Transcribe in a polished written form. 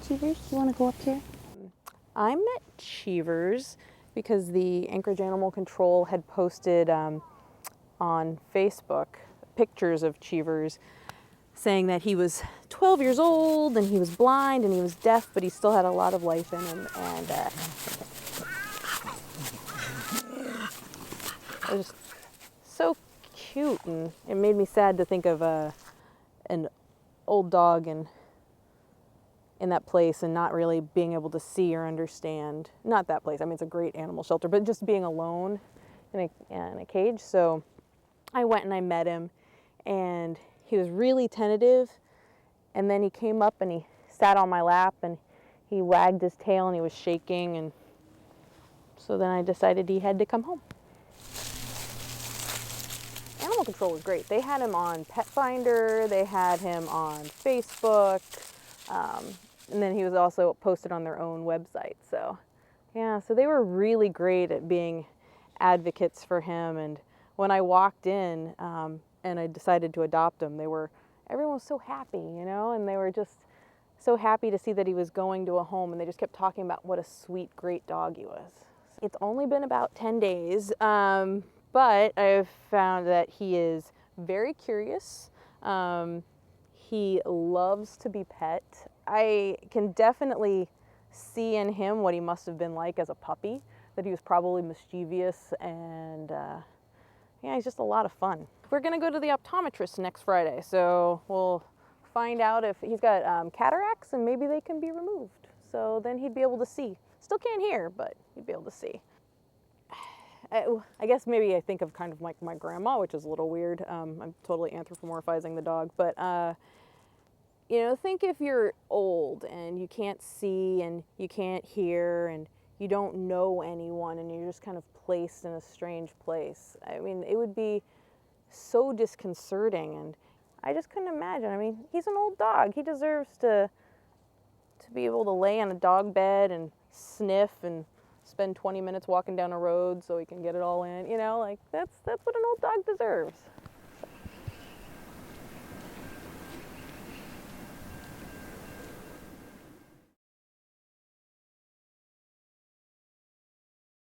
Cheevers, you want to go up here? I'm at Cheevers because the Anchorage Animal Control had posted on Facebook pictures of Cheevers saying that he was 12 years old and he was blind and he was deaf, but he still had a lot of life in him. And it was just so cute, and it made me sad to think of an old dog in that place and not really being able to see or understand. Not that place. I mean, it's a great animal shelter, but just being alone in a cage. So I went and I met him, and he was really tentative. And then he came up and he sat on my lap and he wagged his tail and he was shaking. And so then I decided he had to come home. Animal Control was great. They had him on Pet Finder. They had him on Facebook. And then he was also posted on their own website. So, yeah, so they were really great at being advocates for him. And when I walked in and I decided to adopt him, everyone was so happy, you know, and they were just so happy to see that he was going to a home, and they just kept talking about what a sweet, great dog he was. It's only been about 10 days, but I've found that he is very curious. He loves to be pet. I can definitely see in him what he must have been like as a puppy, that he was probably mischievous, and yeah, he's just a lot of fun. We're gonna go to the optometrist next Friday, so we'll find out if he's got cataracts, and maybe they can be removed. So then he'd be able to see. Still can't hear, but he'd be able to see. I guess maybe I think of kind of like my grandma, which is a little weird. I'm totally anthropomorphizing the dog, but you know, think if you're old and you can't see and you can't hear and you don't know anyone and you're just kind of placed in a strange place. I mean, it would be so disconcerting, and I just couldn't imagine. I mean, he's an old dog. He deserves to be able to lay on a dog bed and sniff and spend 20 minutes walking down a road so he can get it all in. You know, like that's what an old dog deserves.